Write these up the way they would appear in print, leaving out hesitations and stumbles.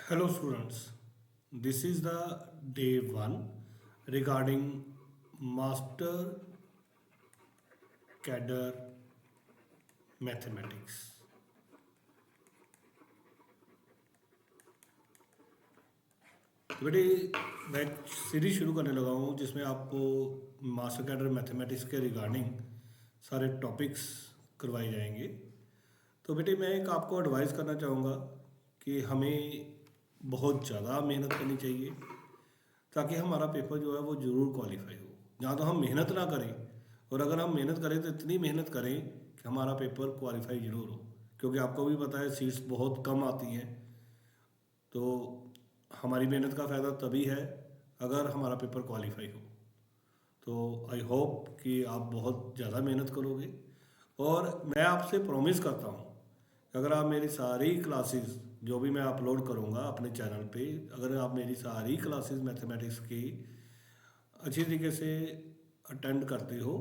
Hello students, this is the day 1 regarding Master Cadre Mathematics. तो बेटे मैं एक सीरीज शुरू करने लगा हूँ जिसमें आपको मास्टर कैडर मैथमेटिक्स के रिगार्डिंग सारे टॉपिक्स करवाए जाएंगे। तो बेटे मैं एक आपको एडवाइस करना चाहूँगा कि हमें बहुत ज़्यादा मेहनत करनी चाहिए ताकि हमारा पेपर जो है वो ज़रूर क्वालिफाई हो। जहाँ तो हम मेहनत ना करें, और अगर हम मेहनत करें तो इतनी मेहनत करें कि हमारा पेपर क्वालिफाई ज़रूर हो, क्योंकि आपको भी पता है सीट्स बहुत कम आती हैं। तो हमारी मेहनत का फ़ायदा तभी है अगर हमारा पेपर क्वालिफाई हो। तो आई होप कि आप बहुत ज़्यादा मेहनत करोगे, और मैं आपसे प्रॉमिस करता हूँ कि अगर आप मेरी सारी क्लासेस जो भी मैं अपलोड करूँगा अपने चैनल पे, अगर आप मेरी सारी क्लासेस मैथमेटिक्स की अच्छी तरीके से अटेंड करते हो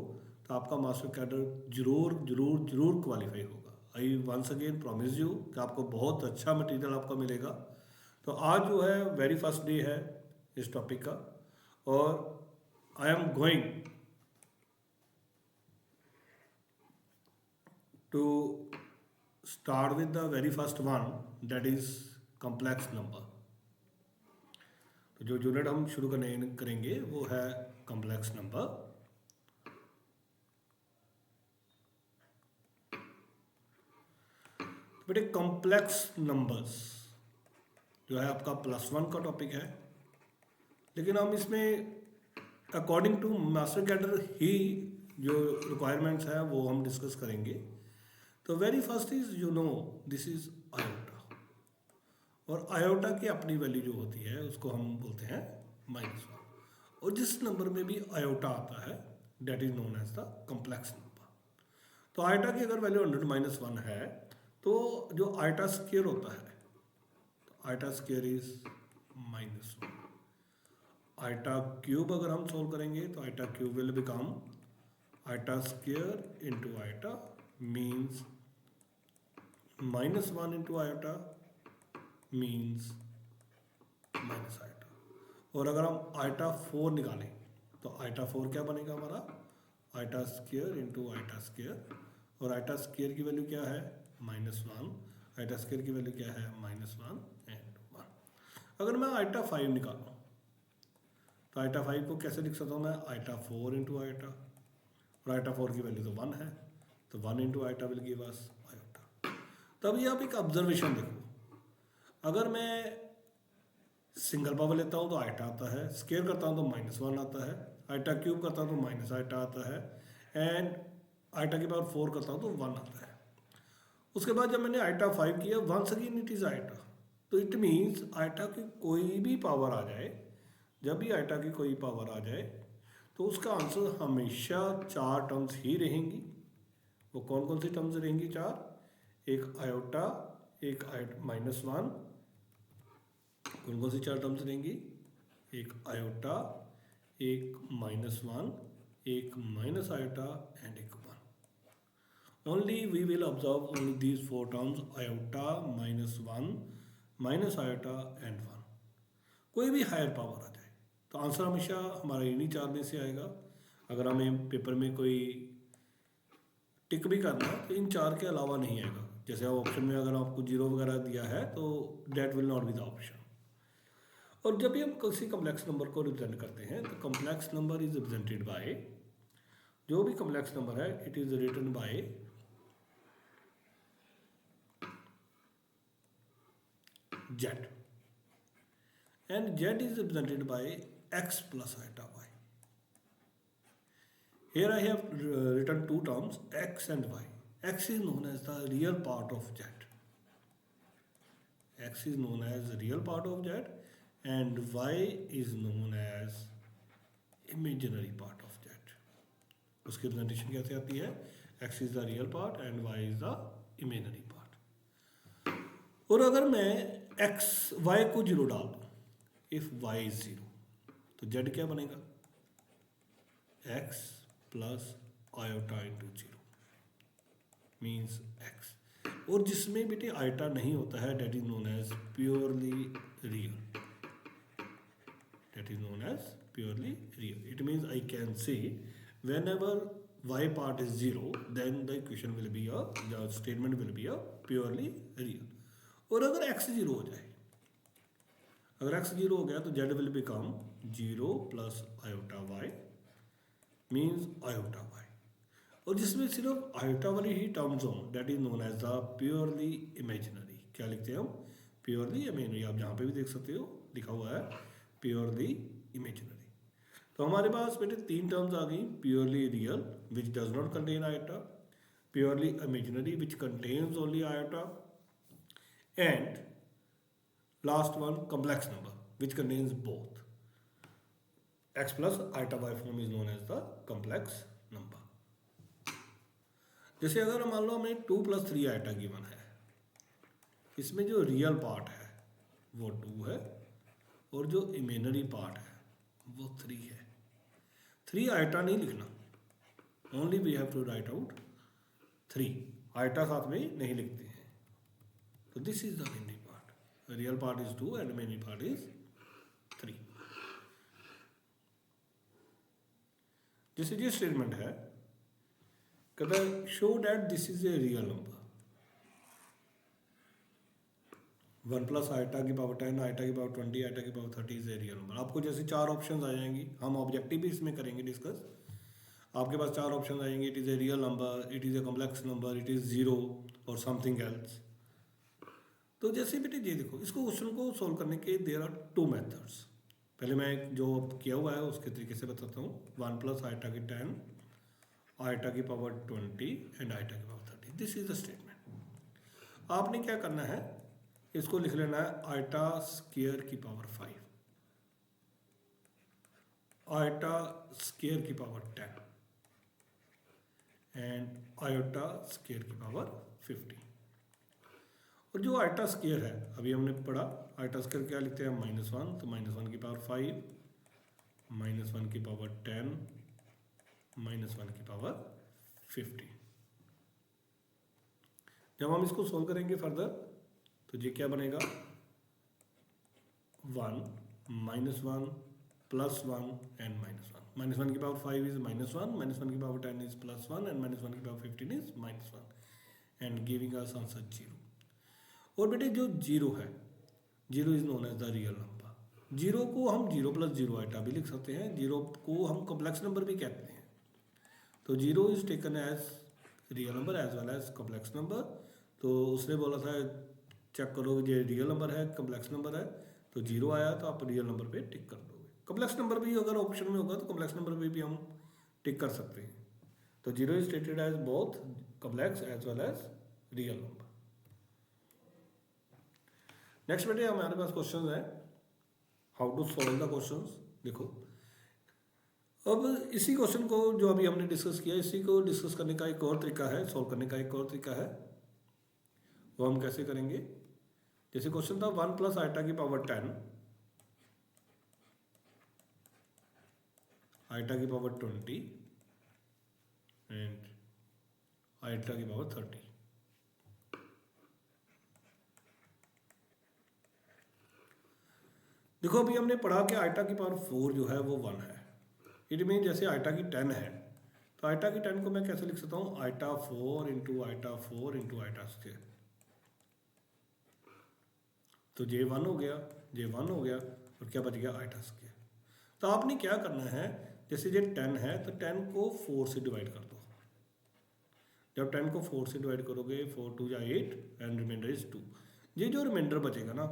तो आपका मास्टर कैडर जरूर जरूर जरूर क्वालिफाई होगा। I once again promise you कि आपको बहुत अच्छा मटेरियल आपका मिलेगा। तो आज जो है वेरी फर्स्ट डे है इस टॉपिक का, और I am going to start with the very first one, that is complex number. तो जो यूनिट हम शुरू करेंगे वो है कॉम्प्लेक्स नंबर। बेटे कॉम्प्लेक्स नंबर्स जो है आपका +1 का टॉपिक है, लेकिन हम इसमें अकॉर्डिंग टू मास्टर कैडर ही जो रिक्वायरमेंट्स हैं वो हम डिस्कस करेंगे। तो very first is this is iota, और आयोटा की अपनी वैल्यू जो होती है उसको हम बोलते हैं -1, और जिस नंबर में भी आयोटा आता है that is known as the complex number. तो आयोटा की अगर वैल्यू 100 - 1 है तो जो आयोटा स्क्वायर होता है, iota square is -1। Iota cube अगर हम सोल्व करेंगे तो iota cube will become iota square into iota means -1 into iota means minus iota. और अगर हम आयोटा 4 निकालें तो आयोटा 4 क्या बनेगा हमारा, iota square into iota square, और आयोटा स्क्वायर की वैल्यू क्या है -1, आयोटा स्क्वायर की वैल्यू क्या है -1 एंड 1। अगर मैं आयोटा 5 निकालूँ तो आयोटा 5 को कैसे लिख सकता हूँ मैं, आयोटा 4 इंटू आयोटा, और आयोटा 4 की वैल्यू तो 1 है, तो 1 into iota will give us iota. तभी आप एक ऑब्जर्वेशन देखो, अगर मैं सिंगल पावर लेता हूँ तो आयोटा आता है, स्केयर करता हूँ तो -1 आता है, आयोटा क्यूब करता हूँ तो माइनस आयोटा आता है, एंड आयोटा की पावर 4 करता हूँ तो 1 आता है। उसके बाद जब मैंने आयोटा 5 किया, once again it is iota. तो इट मीन्स आयोटा की कोई भी पावर आ जाए, जब भी आयोटा की कोई पावर आ जाए तो उसका आंसर हमेशा 4 टर्म्स ही रहेंगी। वो कौन कौन सी टर्म्स रहेंगी, 4, एक आयोटा, एक -1, कौन कौन सी 4 टर्म्स रहेंगी, एक आयोटा, एक -1, एक माइनस आयोटा एंड एक 1। Only we will observe only these 4 terms, iota, -1, minus iota and 1। कोई भी हायर पावर आ जाए तो आंसर हमेशा हमारा इन्हीं 4 में से आएगा। अगर हमें पेपर में कोई टिक भी करना है तो इन 4 के अलावा नहीं आएगा। जैसे ऑप्शन में अगर आपको 0 वगैरह दिया है तो that will not be the option. और जब भी हम किसी कॉम्प्लेक्स नंबर को रिप्रेजेंट करते हैं तो complex number is represented by, जो भी कॉम्प्लेक्स नंबर है it is written by z, and z is represented by x plus iota y. Here I have written two terms x and y. X is known as the real part of z. X is known as the real part of z, and y is known as imaginary part of z. उसकी representation कैसे आती है, x is the real part and y is the imaginary part. और अगर मैं x y को 0 डाल दूँ, इफ y is 0, तो z क्या बनेगा, x plus iota into 0 means x। और जिसमें बेटे आइटा नहीं होता है that is known as purely real, that is known as purely real. It means I can say whenever y part is 0 then the equation will be the statement will be a purely real. और अगर x 0 हो जाए, अगर x 0 हो गया तो z will become 0 plus iota y means iota y, और जिसमें सिर्फ आयोटा वाली ही टर्म्स हों that is known as the purely imaginary. क्या लिखते हैं हम? Purely imaginary. आप जहाँ पे भी देख सकते हो लिखा हुआ है प्योरली इमेजिनरी. तो हमारे पास बेटे तीन टर्म्स आ गई, purely real which does not contain iota, purely imaginary which contains only iota, and last one complex number which contains both. X plus iota by form is known as the complex number. जैसे अगर मान लो हमें 2 + 3 iota given है, इसमें जो real part है वो 2 है और जो इमेजिनरी पार्ट है वो 3 है. 3 आइटा नहीं लिखना, only we have to write out 3. Iota साथ में नहीं लिखते हैं. तो this is the imaginary part, real part is 2 and imaginary part is 3. जैसे ये स्टेटमेंट है कहता है show that this is a real number. 1 + iota की पावर 10, आइटा की पावर 20, आइटा की power 30 is a real number. आपको जैसे 4 ऑप्शंस आ जाएंगी, हम ऑब्जेक्टिव भी इसमें करेंगे डिस्कस. आपके पास 4 ऑप्शन आएंगे, it is a real number, it is a complex number, it is 0 और समथिंग एल्स. तो जैसे बेटे ये देखो, इसको क्वेश्चन को सोल्व करने के देयर आर 2 मेथड्स. पहले मैं जो किया हुआ है उसके तरीके से बताता हूँ. 1 + आइटा की 10, आइटा की पावर 20 एंड आइटा की power 30. This is the statement. आपने क्या करना है, इसको लिख लेना है आइटा स्क्वायर की पावर 5, आइटा स्क्वायर की पावर 10 एंड आयोटा स्क्वायर की पावर 50. और जो आइटा स्क्वायर है अभी हमने पढ़ा, आइटा स्क्वायर क्या लिखते हैं? -1, तो -1 की पावर 5, -1 की पावर 10, -1 की पावर 50. जब हम इसको सोल्व करेंगे फर्दर तो ये क्या बनेगा? 1, -1, +1 एंड -1. -1 की पावर 5 इज -1, -1 की पावर 10 इज +1 एंड -1 की power 15 is -1 and giving us answer 0. और बेटे जो 0 है, 0 is known as the real number. 0 को हम 0 + 0 आइटा भी लिख सकते हैं, 0 को हम कॉम्प्लेक्स नंबर भी कहते हैं. तो 0 is taken as real number as well as complex number. तो उसने बोला था चेक करो ये रियल नंबर है कॉम्प्लेक्स नंबर है, तो 0 आया तो आप रियल नंबर पे टिक कर दोगे. कॉम्प्लेक्स नंबर भी अगर ऑप्शन में होगा तो कॉम्प्लेक्स नंबर पे भी हम टिक कर सकते हैं. तो 0 is treated as both complex as well as real number. Next बेटे हमारे पास क्वेश्चन है how to solve the questions. देखो अब इसी क्वेश्चन को जो अभी हमने डिस्कस किया, इसी को डिस्कस करने का एक और तरीका है, सॉल्व करने का एक और तरीका है. वो हम कैसे करेंगे? जैसे क्वेश्चन था 1 + आइटा की पावर 10, आइटा की पावर 20 एंड आइटा की पावर 30. देखो अभी हमने पढ़ा कि आइटा की पावर 4 जो है वो 1 है. इट मीन जैसे आइटा की 10 है तो आइटा की 10 को मैं कैसे लिख सकता हूँ? Iota 4 × iota 4 × iota square. तो ये 1 हो गया, ये 1 हो गया और क्या बच गया? Iota square. तो आपने क्या करना है, जैसे ये 10 है तो 10 को 4 से डिवाइड कर दो. जब 10 को 4 से डिवाइड करोगे 4 × 2 = 8 एंड रिमाइंडर इज 2. ये जो रिमाइंडर बचेगा ना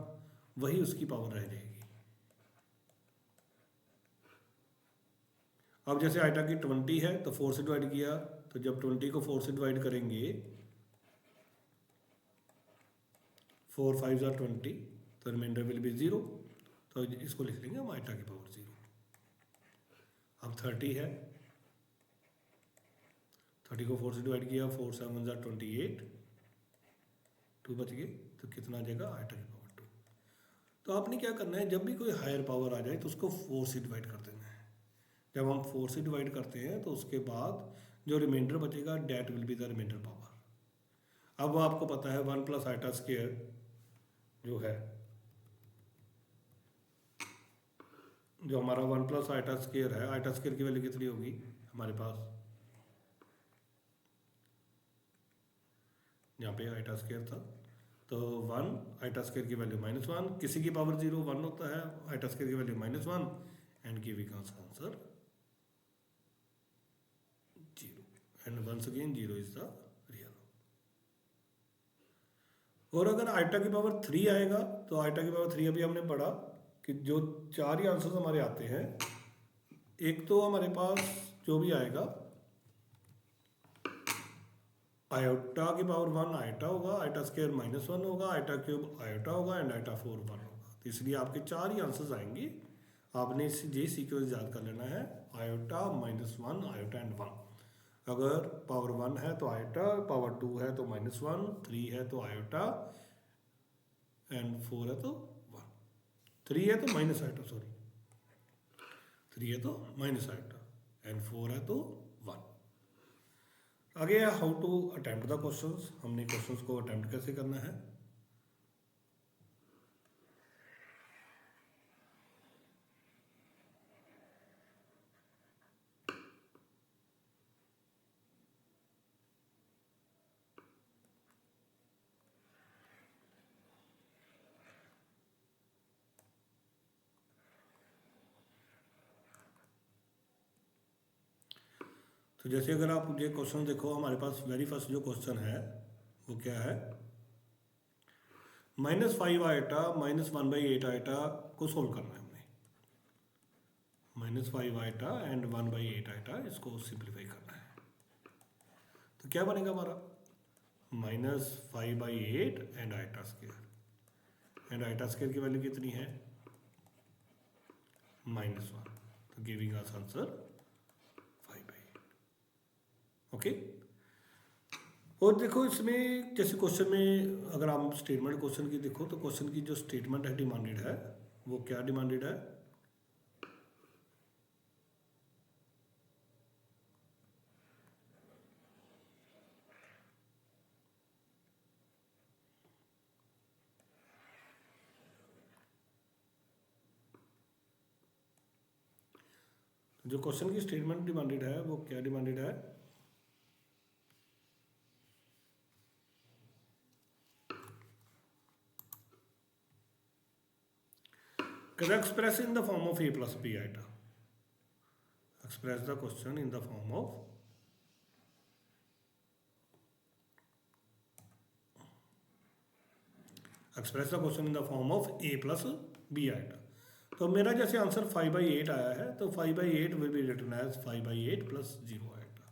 वही उसकी पावर रह जाएगी. अब जैसे आइटा की 20 है तो 4 से डिवाइड किया, तो जब 20 को 4 से डिवाइड करेंगे 4 × 5 = 20, तो रिमाइंडर विल बी 0. तो इसको लिख लेंगे हम आइटा की पावर 0. अब 30 है, 30 को 4 से डिवाइड किया, 4 × 7 = 28, 2 बच गए, तो कितना आ जाएगा? आइटा की पावर 2. तो आपने क्या करना है, जब भी कोई हायर पावर आ जाए तो उसको 4 से डिवाइड कर देना है. जब हम 4 से डिवाइड करते हैं तो उसके बाद जो रिमाइंडर बचेगा that will be the reminder power. अब आपको पता है 1 प्लस आइटा स्क्वायर जो है, जो हमारा 1 प्लस आइटा स्क्वायर है, आइटा स्क्वायर की वैल्यू कितनी होगी हमारे पास, यहाँ पे आइटा स्क्वायर था तो 1 आइटा स्क्वायर की वैल्यू -1, किसी की पावर 0 1 होता है, आइटा स्क्वायर की value -1 and giving us answer 0 and once again 0 is the real. और अगर आइटा की पावर 3 आएगा तो आइटा की पावर 3 अभी हमने पढ़ा कि जो 4 ही आंसर्स हमारे आते हैं, एक तो हमारे पास जो भी आएगा आयोटा की पावर 1 आयोटा होगा, आयोटा स्क्वायर -1 होगा, आयोटा क्यूब आयोटा होगा एंड आयोटा 4 1 होगा। तो इसलिए आपके 4 ही आंसर्स आएंगे। आपने ये सीक्वेंस याद कर लेना है, आयोटा -1 आयोटा एंड 1। अगर पावर 1 है तो आयोटा, पावर 2 है तो -1, 3 है तो आयोटा एंड 4 है तो 1। 3 है तो माइनस आयोटा, सॉरी 3 है तो माइनस आयोटा एंड 4 है तो 1। आगे है how to attempt the questions. हमने क्वेश्चंस को अटेम्प्ट कैसे करना है। तो जैसे अगर आप ये क्वेश्चन देखो, हमारे पास वेरी फर्स्ट जो क्वेश्चन है वो क्या है, -5 आइटा -1/8 आइटा को सोल्व करना है हमने। -5 आइटा एंड 1/8 आइटा, इसको सिंप्लीफाई करना है। तो क्या बनेगा हमारा, -5/8 and iota square, and iota square की वैल्यू कितनी है -1, तो गिविंग अस आंसर 5/8। ओके। और देखो इसमें जैसे क्वेश्चन में अगर आप स्टेटमेंट क्वेश्चन की देखो तो क्वेश्चन की जो स्टेटमेंट है डिमांडेड है वो क्या डिमांडेड है, जो क्वेश्चन की स्टेटमेंट डिमांडेड है वो क्या डिमांडेड है, express in the form of a plus b iota, express the question in the form of express the question in the form of a plus b iota। तो मेरा जैसे answer 5/8 आया है तो 5/8 will be written as 5/8 plus 0 iota.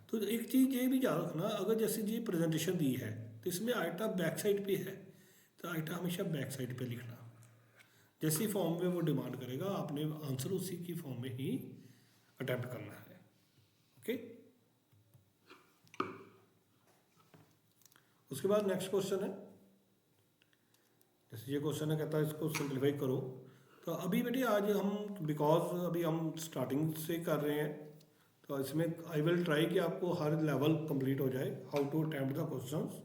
तो एक चीज़ ये भी याद रखना, अगर जैसे ये प्रेजेंटेशन दी है तो इसमें आइटा बैक साइड पे है तो आइटा हमेशा बैक साइड पे लिखना, जैसी फॉर्म में वो डिमांड करेगा आपने आंसर उसी की फॉर्म में ही अटेम्प्ट करना है। ओके। उसके बाद नेक्स्ट क्वेश्चन है, जैसे ये क्वेश्चन है कहता है इसको सिंप्लीफाई करो। तो अभी बेटे आज हम बिकॉज अभी हम स्टार्टिंग से कर रहे हैं तो इसमें आई विल ट्राई कि आपको हर लेवल कंप्लीट हो जाए, how to attempt the questions.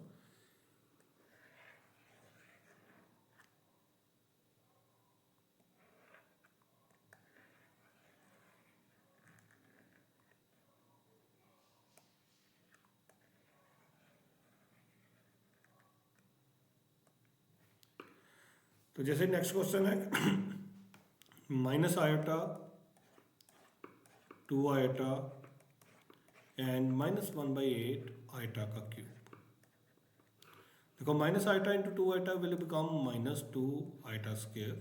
तो जैसे नेक्स्ट क्वेश्चन है minus iota 2 iota and -1/8 iota का क्यूब। देखो minus iota into 2 iota will become -2 iota square,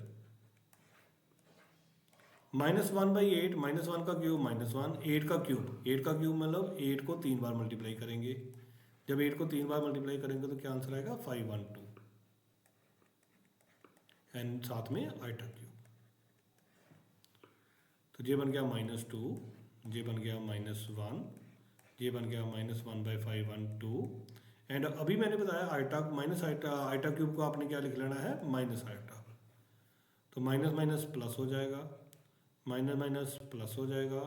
-1/8 -1 का क्यूब -1, 8 का क्यूब, 8 का क्यूब मतलब 8 को 3 बार मल्टीप्लाई करेंगे। जब 8 को 3 बार मल्टीप्लाई करेंगे तो क्या आंसर आएगा 512 एंड साथ में आइटा क्यूब। तो ये बन गया -2, ये बन गया -1, ये बन गया -1/512 एंड अभी मैंने बताया iota minus iota, iota cube को आपने क्या लिख लेना है माइनस आइटा। तो माइनस माइनस प्लस हो जाएगा, माइनस माइनस प्लस हो जाएगा,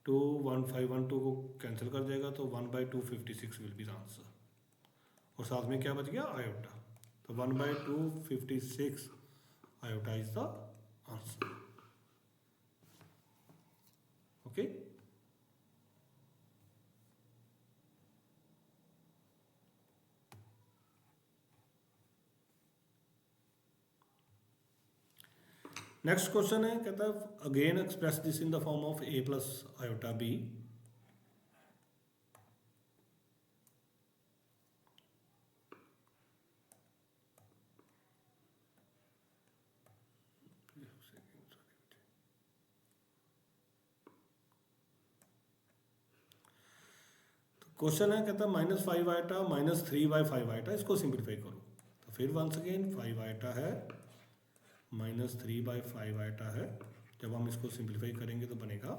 2 1 5 1 2 को कैंसिल कर देगा तो 1/256 विल बी द आंसर। और साथ में क्या बच गया, आयोटा। तो 1/256 iota is the answer. Okay, next question है, कहता है again express this in the form of a plus iota b। Question है, कहता है -5 आइटा -3/5 आइटा, इसको सिंप्लीफाई करो। तो फिर वंस अगेन 5 आइटा है -3/5 आइटा है। जब हम इसको सिंप्लीफाई करेंगे तो बनेगा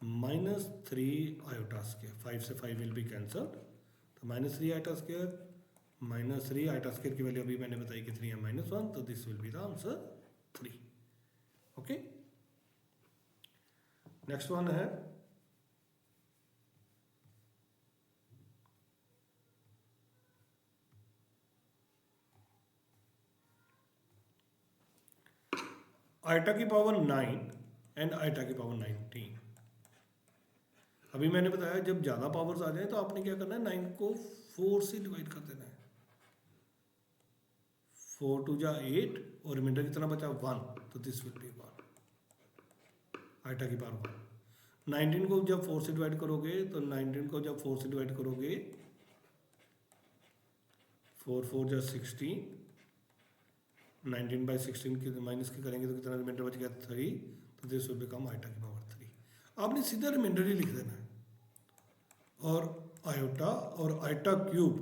-3 आयोटा स्क्वायर, 5 से 5 विल बी कैंसल्ड। तो -3 आयोटा स्क्वायर, -3 आयोटा स्क्वायर की वैल्यू अभी मैंने बताई कि 3 है -1, तो this will be the answer 3। Okay, next one है आइटा की पावर 9 एंड आइटा की पावर 19। अभी मैंने बताया जब ज़्यादा पावर्स आ जाए तो आपने क्या करना है, 9 को 4 से डिवाइड कर देना है। 4 2 जा 8 और रिमाइंडर कितना बचा 1, तो दिस विल बी 1, आइटा की पावर 1। 19 को जब 4 से डिवाइड करोगे तो 19 को जब 4 से डिवाइड करोगे 4 4 जा 16, 19/16 की माइनस की करेंगे तो कितना रिमाइंडर बच गया 3, तो दिस विल बिकम आइटा की पावर 3। आपने सीधा रिमाइंडर ही लिख देना है। और आयोटा और आइटा क्यूब,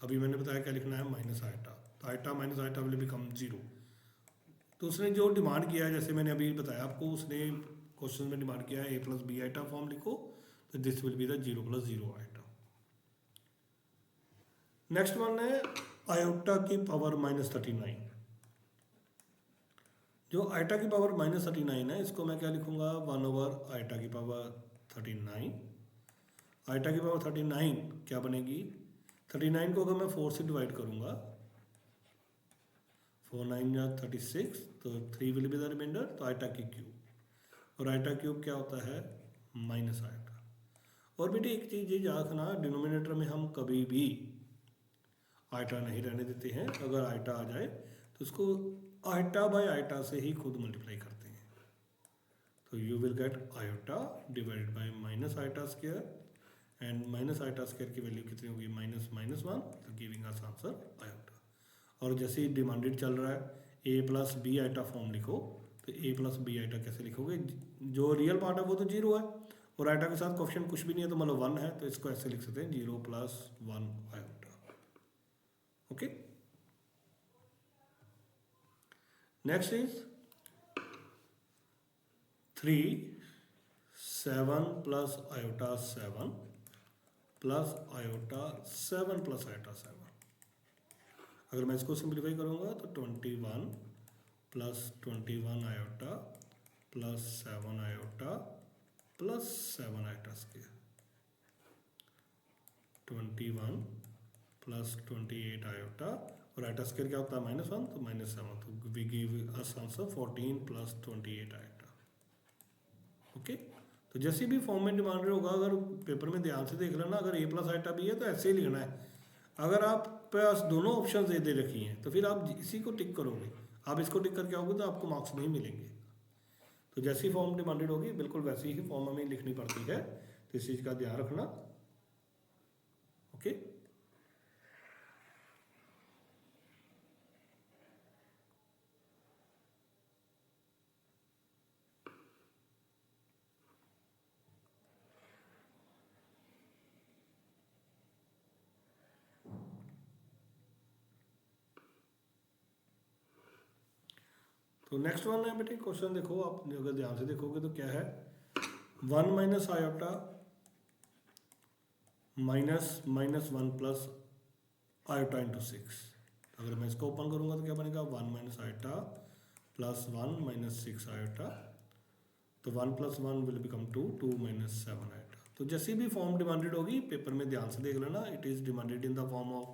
अभी मैंने बताया क्या लिखना है, माइनस आइटा। तो iota minus iota will become 0। तो उसने जो डिमांड किया है, जैसे मैंने अभी बताया आपको, उसने क्वेश्चन में डिमांड किया है a + b आइटा फॉर्म लिखो, तो this will be the 0 + 0 iota. Next one है आयोटा की पावर -39। जो आइटा की पावर -39 है, इसको मैं क्या लिखूंगा, 1/आइटा की पावर 39। आइटा की पावर 39 क्या बनेगी, 39 को अगर मैं 4 से डिवाइड करूंगा, 4 9 या 36, तो 3 विल बी द रिमाइंडर। तो आइटा की क्यूब, और आइटा क्यूब क्या होता है, माइनस आइटा। और बेटे एक चीज़ ये याद रखना, डिनोमिनेटर में हम कभी भी आइटा नहीं रहने देते हैं। अगर आइटा आ जाए तो उसको आइटा बाय आइटा से ही खुद मल्टीप्लाई करते हैं। तो you will get iota divided by minus iota square, and minus iota square की वैल्यू कितनी होगी, -1, तो गिविंग अस आंसर आयोटा। और जैसे ही डिमांडेड चल रहा है a + b आइटा फॉर्म लिखो, तो a + b आइटा कैसे लिखोगे, जो रियल पार्ट है वो तो 0 है और आइटा के साथ कोएफिशिएंट कुछ भी नहीं है, तो मतलब 1 है, तो इसको ऐसे लिख सकते हैं 0 + 1 iota. Okay, next is 3 7 + iota 7 + iota 7 + iota 7। अगर मैं इसको सिंप्लीफाई करूंगा तो 21 + 21 iota + 7 iota + 7 iota square, 21 + 28 iota, और आयोटा स्क्वायर क्या होता है, -1, तो -7, तो we give us answer 14 + 28 iota. Okay, तो जैसे भी फॉर्म में डिमांडेड होगा, अगर पेपर में ध्यान से देख लेना, अगर a + आइटा भी है तो ऐसे ही लिखना है। अगर आप पास दोनों ऑप्शन दे रखी हैं तो फिर आप इसी को टिक करोगे। आप इसको टिक करके आओगे तो आपको मार्क्स नहीं मिलेंगे। तो जैसी फॉर्म डिमांडेड होगी बिल्कुल वैसी ही फॉर्म हमें लिखनी पड़ती है, तो इस चीज़ का ध्यान रखना। ओके, तो नेक्स्ट वन है बेटे, क्वेश्चन देखो आप अगर ध्यान से देखोगे तो क्या है, 1 - आयोटा -1 + आयोटा × 6। अगर मैं इसको ओपन करूंगा तो क्या बनेगा, 1 - आयोटा + 1 - 6 आयोटा, तो 1 + 1 विल बिकम 2, 2 - 7 आयोटा। तो जैसी भी फॉर्म डिमांडेड होगी पेपर में ध्यान से देख लेना, it is demanded in the form of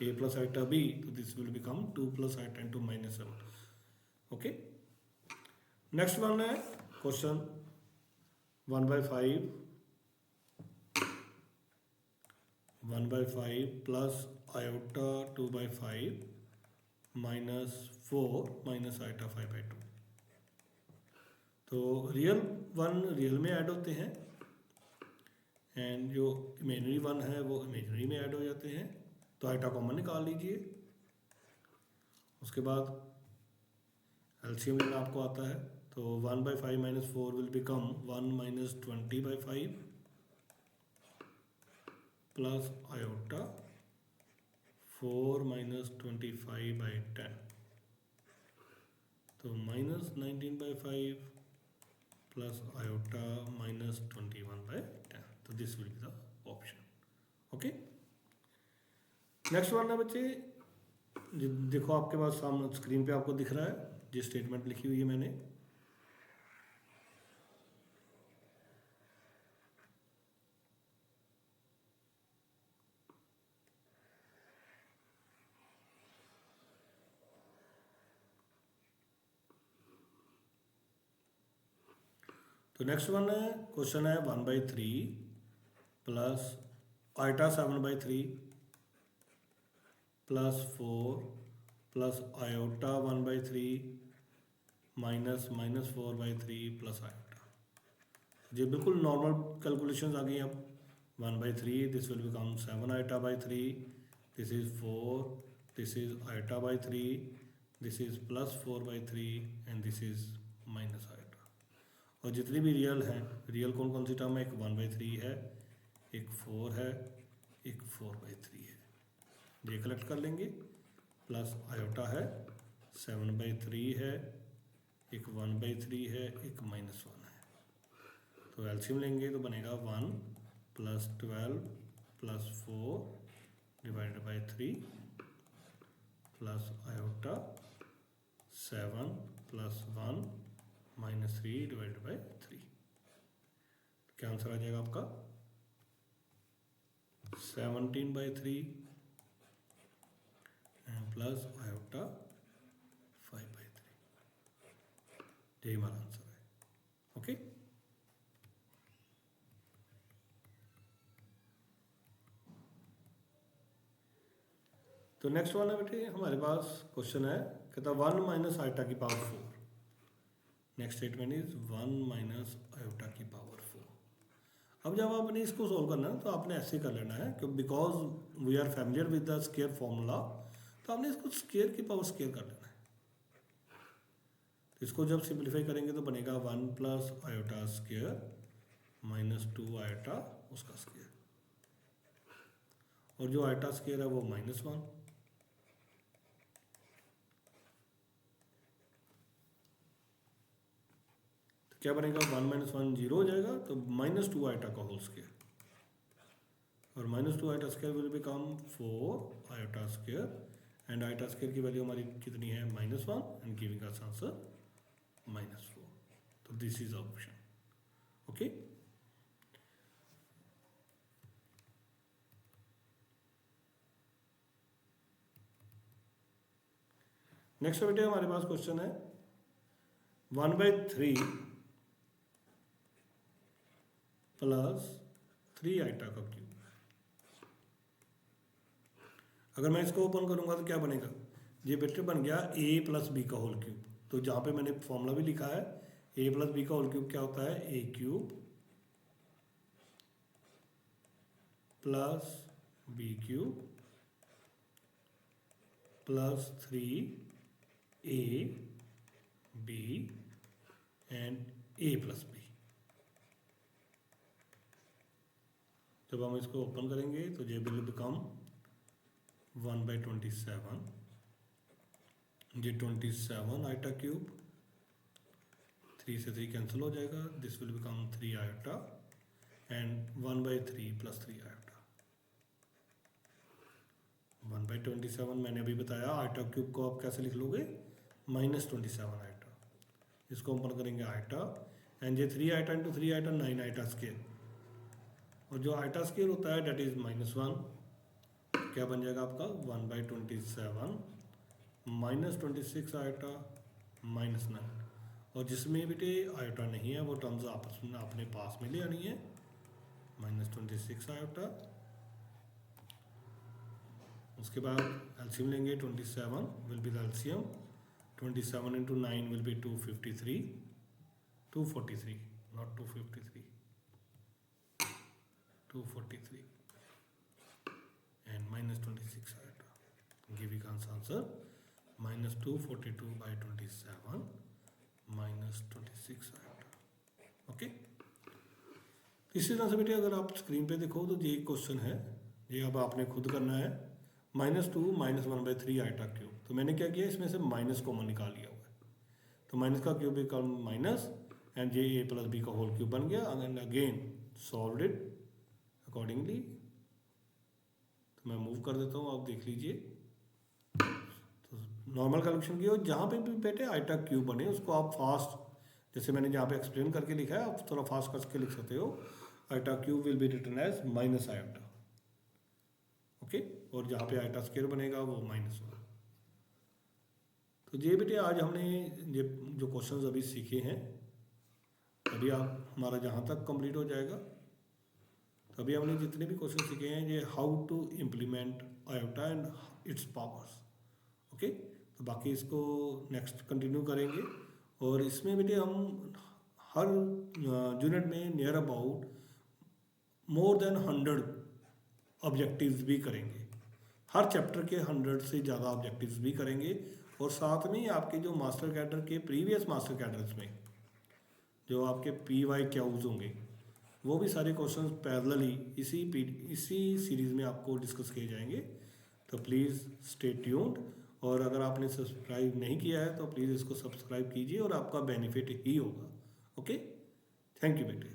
a plus iota b, so this will become 2 plus iota into minus 7. Okay. Next one है question 1/5 plus iota 2/5 minus 4 minus iota 5/2. तो real one real में add होते हैं and जो imaginary one है वो imaginary में add हो जाते हैं। तो आइटा कॉमन निकाल लीजिए। उसके बाद एलसीएम लेना आपको आता है, तो 1/5 minus 4 will become 1 minus 20/5 plus iota 4 minus 25/10, तो minus 19/5 plus iota minus 21/10, तो this will be the option. Okay. Next one है बच्चे, देखो आपके पास सामने स्क्रीन पे आपको दिख रहा है जो स्टेटमेंट लिखी हुई है मैंने। तो नेक्स्ट वन है क्वेश्चन है 1/3 plus iota 7/3 plus 4 plus iota 1/3 minus -4/3 plus iota. ये बिल्कुल नॉर्मल कैलकुलेशंस आ गई। अब 1/3 this will become 7 iota/3, this is 4, this is iota/3, this is plus 4/3 and this is minus iota. और जितनी भी रियल हैं, रियल कौन कौन सी टर्म है, एक 1/3 है, एक 4 है, एक 4/3 है, ये कलेक्ट कर लेंगे। प्लस आयोटा है 7/3 है, एक 1/3 है, एक -1 है। तो एलसीएम लेंगे तो बनेगा 1 plus 12 plus 4 divided by 3 plus iota 7 plus 1 -3 divided by 3। क्या आंसर आ जाएगा आपका 17/3 प्लस आयोटा 5/3। यही हमारा आंसर है। ओके। तो नेक्स्ट वन है बेटे, हमारे पास क्वेश्चन है, कहता 1 माइनस आयोटा की power 4। Next statement is 1 minus iota की पावर 4। अब जब आपने इसको सोल्व करना है तो आपने ऐसे कर लेना है कि because we are familiar with the square formula, तो आपने इसको स्क्वायर की पावर स्क्वायर कर लेना है। तो इसको जब सिंप्लीफाई करेंगे तो बनेगा 1 plus iota square minus 2 iota उसका स्क्वायर, और जो आयोटा स्क्वायर है वो -1। तो क्या बनेगा 1 - 1 0 हो जाएगा, तो -2 आयोटा का होल स्क्वायर, और -2 iota square will become 4 iota square, and iota square की वैल्यू हमारी कितनी है -1 एंड गिविंग अस आंसर -4। तो this is option. Okay. Next बेटे हमारे पास क्वेश्चन है 1/3 प्लस 3 आयोटा का क्यूब। अगर मैं इसको ओपन करूंगा तो क्या बनेगा, ये बेटे बन गया a प्लस बी का होल क्यूब। तो जहाँ पे मैंने फॉर्मूला भी लिखा है a प्लस बी का होल क्यूब क्या होता है, a cube plus b cube plus 3a b and a plus b. जब हम इसको ओपन करेंगे तो ये विल बिकम 1/27, ये 27 आयोटा क्यूब, 3 से 3 कैंसिल हो जाएगा, this will become 3 iota and 1/3 plus 3 iota. 1/27 मैंने अभी बताया, आयोटा क्यूब को आप कैसे लिख लोगे, -27 आयोटा। इसको ओपन करेंगे आयोटा, एंड ये 3 iota into 3 iota 9 iota square, और जो आयोटा स्केयर होता है डेट इज -1, क्या बन जाएगा आपका 1/27 माइनस 26 आयोटा माइनस 9, और जिसमें बेटे आयोटा नहीं है वो टर्म्स आपस में अपने पास में ले आनी है, -26 आयोटा। उसके बाद एलसीएम लेंगे, 27 will be the LCM, 27 into 9 will be 243, 243 not 253, 243 and -26 iota, giving us answer -242/27 -26 iota। Okay, इसी तरह से बेटे अगर आप स्क्रीन पे देखो तो ये क्वेश्चन है, ये अब आपने खुद करना है, -2 -1/3 आइटा क्यूब। तो मैंने क्या किया, इसमें से माइनस कॉमन निकाल लिया हुआ है, तो माइनस का क्यूब बिकम माइनस एंड ये a + b का होल क्यूब बन गया, and again solve it accordingly. तो मैं मूव कर देता हूँ, आप देख लीजिए। तो नॉर्मल कैलकुलेशन की हो, जहाँ पे भी बेटे आइटा क्यूब बने उसको आप फास्ट, जैसे मैंने जहाँ पे एक्सप्लेन करके लिखा है, आप थोड़ा फास्ट करके लिख सकते हो, iota cube will be written as minus iota. Okay, और जहाँ पे आइटा स्क्वायर बनेगा वो माइनस होगा। तो ये बेटे आज हमने ये जो क्वेश्चंस अभी सीखे हैं, अभी आप हमारा जहाँ तक कंप्लीट हो जाएगा। तो अभी हमने जितने भी क्वेश्चन सीखे हैं, ये how to implement iota and its powers. Okay, तो बाकी इसको नेक्स्ट कंटिन्यू करेंगे, और इसमें बेटे हम हर यूनिट में near about more than 100 objectives भी करेंगे, हर चैप्टर के 100 से ज़्यादा ऑब्जेक्टिव्स भी करेंगे, और साथ में आपके जो मास्टर कैडर के प्रीवियस मास्टर कैडर्स में जो आपके PYQs होंगे, वो भी सारे क्वेश्चंस पैरेलली इसी सीरीज़ में आपको डिस्कस किए जाएंगे। तो प्लीज़ स्टे ट्यून्ड, और अगर आपने सब्सक्राइब नहीं किया है तो प्लीज़ इसको सब्सक्राइब कीजिए, और आपका बेनिफिट ही होगा। ओके, थैंक यू बेटे।